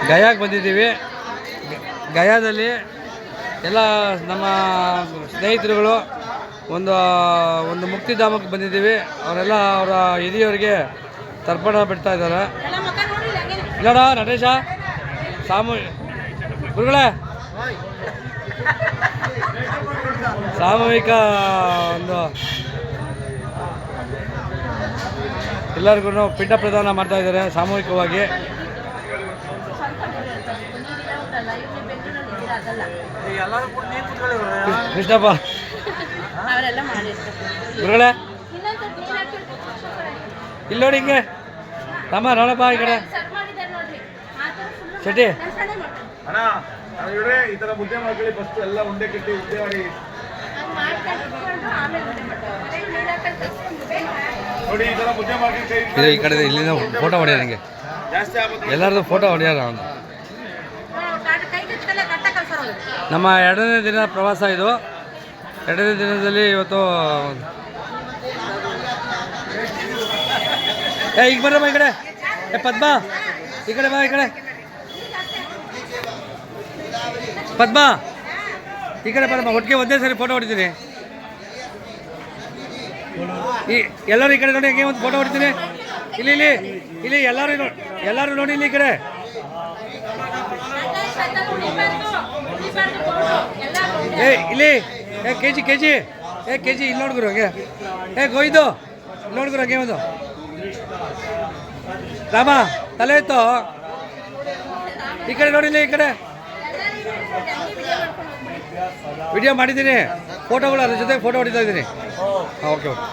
ಗಯಾಗೆ ಬಂದಿದ್ದೀವಿ. ಗಯಾದಲ್ಲಿ ಎಲ್ಲ ನಮ್ಮ ಸ್ನೇಹಿತರುಗಳು ಒಂದು ಮುಕ್ತಿಧಾಮಕ್ಕೆ ಬಂದಿದ್ದೀವಿ. ಅವರೆಲ್ಲ ಅವರ ಹಿರಿಯವರಿಗೆ ತರ್ಪಣ ಬಿಡ್ತಾ ಇದ್ದಾರೆ. ಇಲ್ಲಡ ನಟೇಶ ಗುರುಗಳೇ ಸಾಮೂಹಿಕ ಒಂದು ಎಲ್ಲರಿಗೂ ಪಿಂಡ ಪ್ರದಾನ ಮಾಡ್ತಾ ಇದ್ದಾರೆ ಸಾಮೂಹಿಕವಾಗಿ. ಕೃಷ್ಣಪ್ಪ ಗುರುಗಳೇ ಇಲ್ಲಿ ನೋಡಿ ಹಿಂಗೆ ರಾಮ ನೋಡಪ್ಪ ಈ ಕಡೆ ಚಟಿ ಈ ತರ ಮುದ್ದೆ ಮಾಡ್ಕೊಳ್ಳಿ. ಫಸ್ಟ್ ಎಲ್ಲ ಉಂಡೆ ಕಟ್ಟಿ ಉದ್ದೆ ಮಾಡಿ ನೋಡಿ. ಈ ತರ ಮುದ್ದೆ ಮಾಡಿ ಈ ಕಡೆ ಇಲ್ಲಿಂದ ಫೋಟೋ ಹೊಡೆಯ ನನಗೆ ಎಲ್ಲರದು ಫೋಟೋ ಹೊಡೆಯಾರ ಅವನು. ನಮ್ಮ 2ನೇ ದಿನ ಪ್ರವಾಸ ಇದು. 2ನೇ ದಿನದಲ್ಲಿ ಇವತ್ತು ಈಗ ಬರ್ರಮ್ಮ ಈ ಕಡೆ. ಪದ್ಮ ಈ ಕಡೆ ಬಾ, ಈ ಕಡೆ ಪದ್ಮ ಈ ಕಡೆ ಬರಮ್ಮ. ಒಟ್ಟಿಗೆ ಒಂದೇ ಸರಿ ಫೋಟೋ ಹೊಡಿತೀನಿ. ಎಲ್ಲರೂ ಈ ಕಡೆ ನೋಡಿ, ಹಂಗೆ ಒಂದು ಫೋಟೋ ಹೊಡಿತೀನಿ. ಇಲ್ಲಿ ಇಲ್ಲಿ ಇಲ್ಲಿ ಎಲ್ಲರೂ ನೋಡಿ ಇಲ್ಲಿ ಈ ಕಡೆ. ಇಲ್ಲಿ ಕೆ ಜಿ ಇಲ್ಲಿ ನೋಡ್ಗುರು ಹಂಗೆ. ಗೋಯ್ದು ನೋಡ್ಗುರು ಹಂಗೆ ಒಂದು. ರಾಮ ತಲೆ ಇತ್ತು ಈ ಕಡೆ ನೋಡಿಲ್ಲ. ಈ ಕಡೆ ವಿಡಿಯೋ ಮಾಡಿದ್ದೀನಿ, ಫೋಟೋಗಳು ಅದ್ರ ಜೊತೆ ಫೋಟೋ ಹೊಡಿತಾ ಇದ್ದೀನಿ. Okay okay.